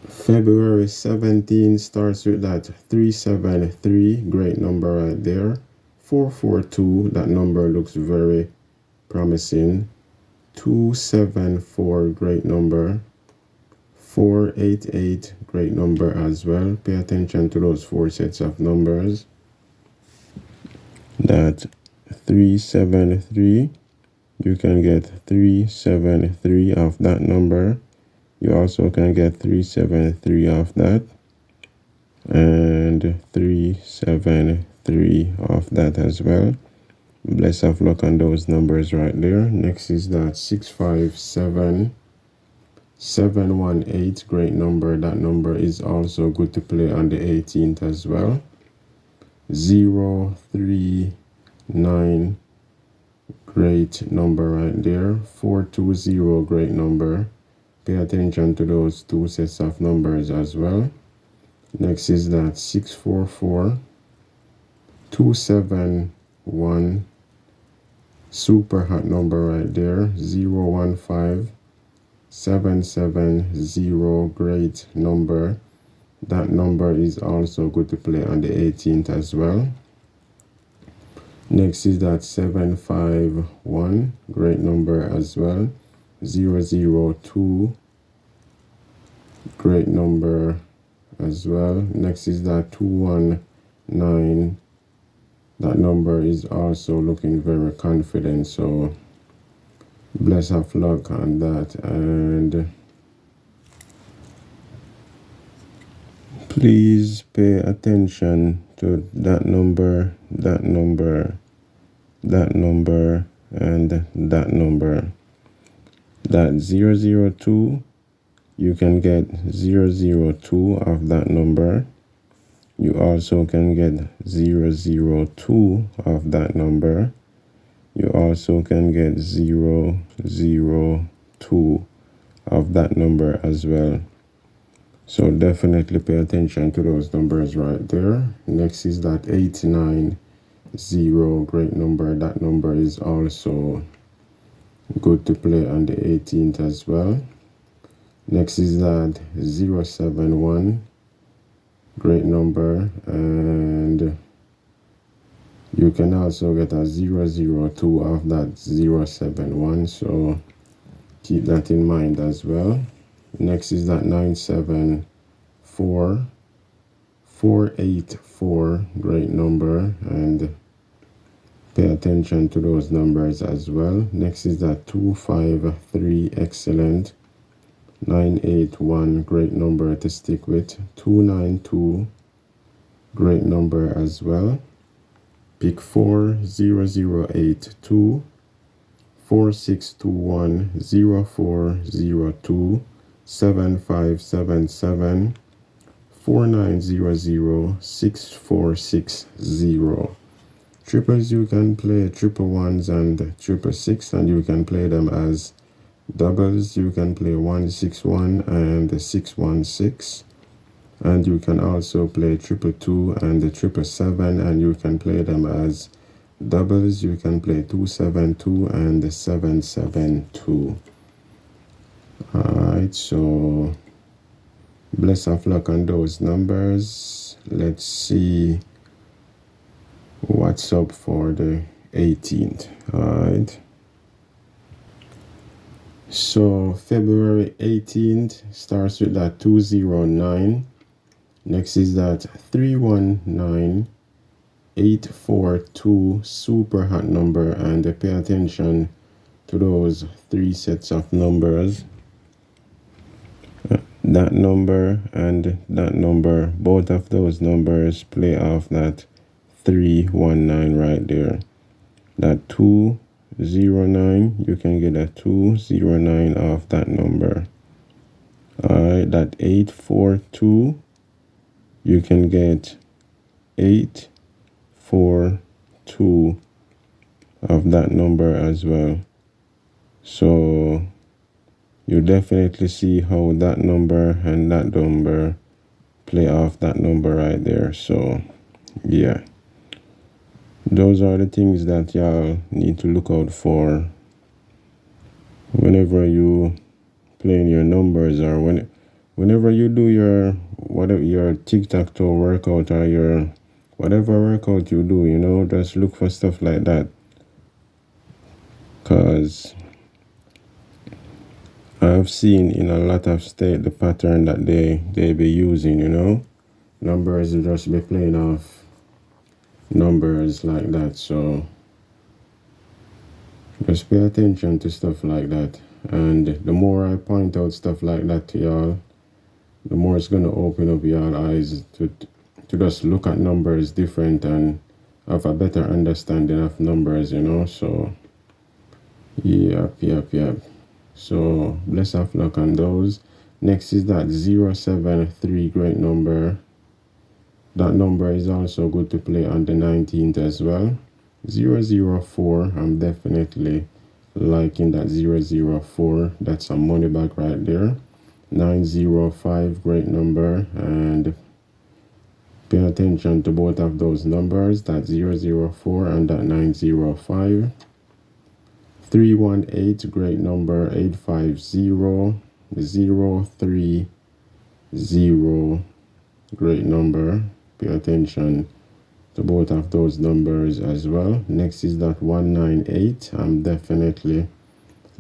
February 17 starts with that 373, great number right there. 442, that number looks very promising. 274, great number. 488, great number as well. Pay attention to those four sets of numbers. That 373, you can get 373 off that number. You also can get 373 off that, and 373 off that as well. Bless of luck on those numbers right there. Next is that 657 718, great number. That number is also good to play on the 18th as well. 039, great number right there. 420, great number. Pay attention to those two sets of numbers as well. Next is that 644 271, super hot number right there. 015 770, great number. That number is also good to play on the 18th as well. Next is that 751, great number as well. 002, great number as well. Next is that 219. That number is also looking very confident, so bless of luck on that. And please pay attention to that number, that number, that number, and that number. That 002, you can get 002 of that number. You also can get 002 of that number. You also can get 002 of that number as well. So definitely pay attention to those numbers right there. Next is that 890, great number. That number is also good to play on the 18th as well. Next is that 071, great number, and you can also get a 002 of that 071, so keep that in mind as well. Next is that 974 484, great number, and pay attention to those numbers as well. Next is that 253, excellent. 981, great number to stick with. 292, great number as well. Pick 40082, 4621, 0402, 7577, 4900, 6460. Triples, you can play triple ones and triple six, and you can play them as doubles. You can play 161 and 616, and you can also play triple two and 777, and you can play them as doubles. You can play 272 and 772. Alright, so bless of luck on those numbers. Let's see what's up for the 18th. Alright, so February 18th starts with that 209. Next is that 319, 842, super hot number, and pay attention to those three sets of numbers. That number and that number, both of those numbers play off that 319 right there. That 209, you can get a 209 off that number. Alright, that 842, you can get 842 of that number as well. So you definitely see how that number and that number play off that number right there. So yeah, those are the things that y'all need to look out for whenever you playing your numbers, or whenever you do your whatever your tic-tac-toe workout or your whatever workout you do, just look for stuff like that, because I've seen in a lot of state the pattern that they be using. Numbers will just be playing off numbers like that. So just pay attention to stuff like that, and the more I point out stuff like that to y'all, the more it's going to open up your eyes to just look at numbers different and have a better understanding of numbers. So yep. So bless of luck on those. Next is that 073, great number. That number is also good to play on the 19th as well. 004, I'm definitely liking that 004. That's a money back right there. 905, great number, and pay attention to both of those numbers, that 004 and that 905. 318, great number. 850, 030, great number. Pay attention to both of those numbers as well. Next is that 198. I'm definitely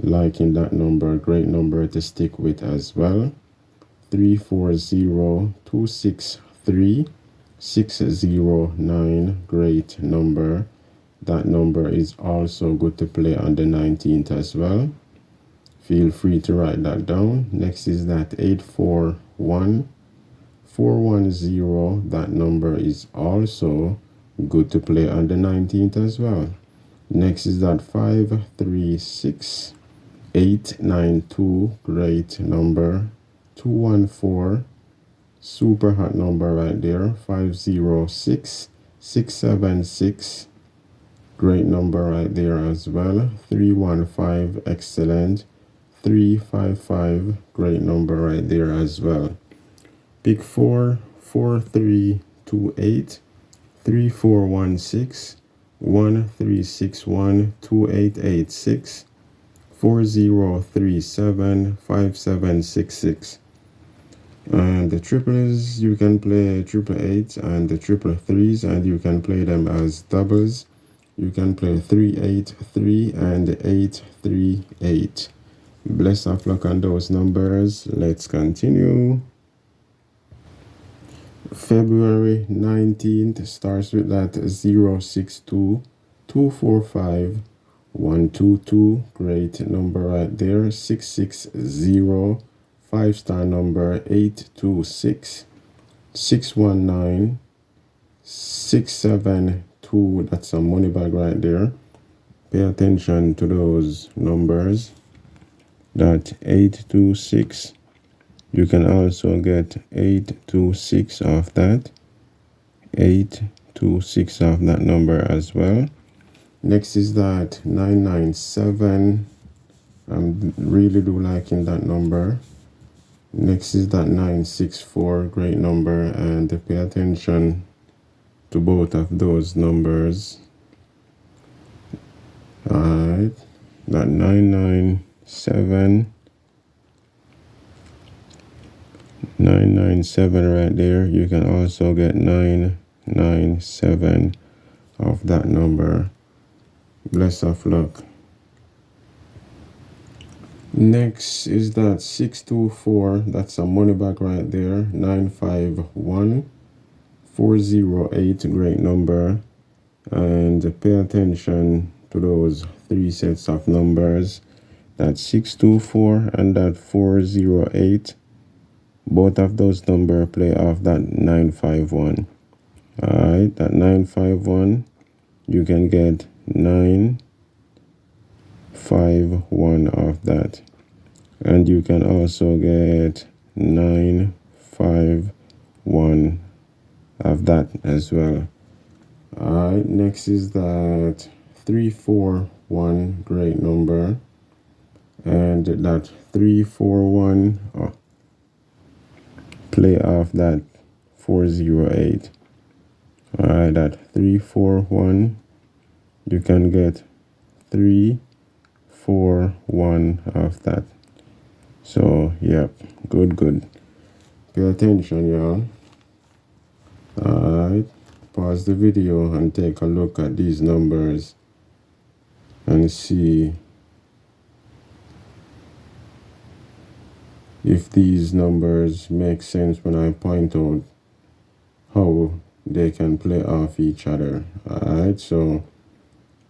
liking that number. Great number to stick with as well. 340, 263, 609, great number. That number is also good to play on the 19th as well. Feel free to write that down. Next is that 841, 410. That number is also good to play on the 19th as well. Next is that 536, 892, great number. 214, super hot number right there. 506, 676, great number right there as well. 315, excellent. 355, great number right there as well. Pick 4, 4328, 3416, 1361, 2886, 4037, 5766. And the triples, you can play 888 and the 333s, and you can play them as doubles. You can play 383 and 838. Bless of luck on those numbers. Let's continue. February 19th starts with that 062, 245, 122, great number right there. 660, 5-star number. 826, 619, 672. That's a money bag right there. Pay attention to those numbers. That 826, you can also get 826 off that. 826 off that number as well. Next is that 997. I'm really do liking that number. Next is that 964, great number, and pay attention to both of those numbers. Alright, that 997 right there. You can also get 997 off that number. Bless of luck. Next is that 624. That's a money back right there. 951, 408, great number. And pay attention to those three sets of numbers. That 624 and that 408. Both of those numbers play off that 951. Alright, that 951, you can get 951 off that. And you can also get 951 of that as well. Alright, next is that 341, great number. And that 341, play off that 408. Alright, that 341, you can get 341 off that. So, yep, good. Pay attention, y'all. Alright, pause the video and take a look at these numbers and see if these numbers make sense when I point out how they can play off each other. Alright, so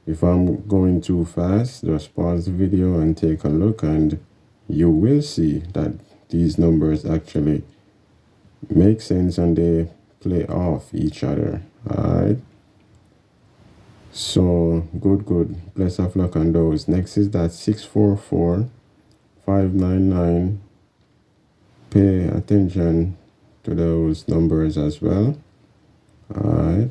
if I'm going too fast, just pause the video and take a look, and you will see that these numbers actually make sense and they play off each other. Alright, so good. Bless of luck on those. Next is that 644 599. Pay attention to those numbers as well. Alright,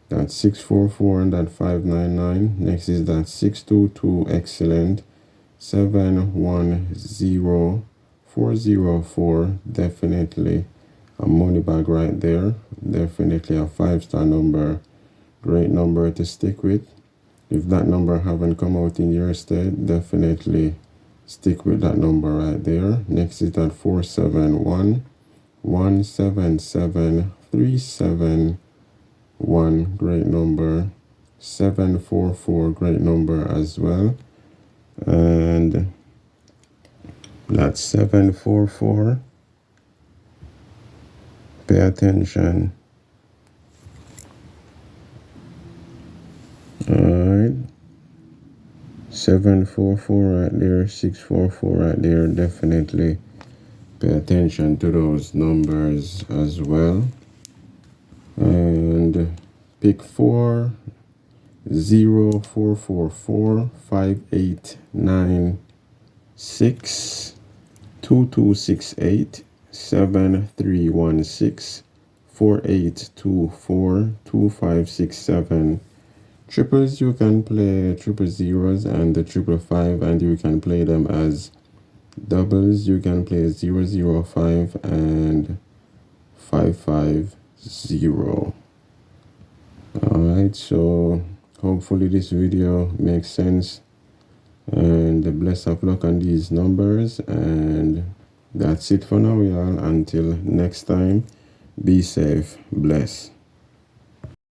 that's 644 and that 599. Next is that 622. Excellent. 710404. Definitely a money bag right there. Definitely a 5-star number. Great number to stick with. If that number haven't come out in your state, definitely stick with that number right there. Next is that 471 177 371. Great number. 744. Great number as well. And that's 744. Pay attention. Alright, 744 right there, 644 right there. Definitely pay attention to those numbers as well. And pick 4 0 4 4 4 5 8 9 6 2 2 6 8 7 3 1 6 4 8 2 4 2 5 6 7. Triples, you can play triple zeros and the 555, and you can play them as doubles. You can play 005 and 550. Alright, so hopefully this video makes sense, and the bless of luck on these numbers. And that's it for now, y'all. Until next time, be safe, bless.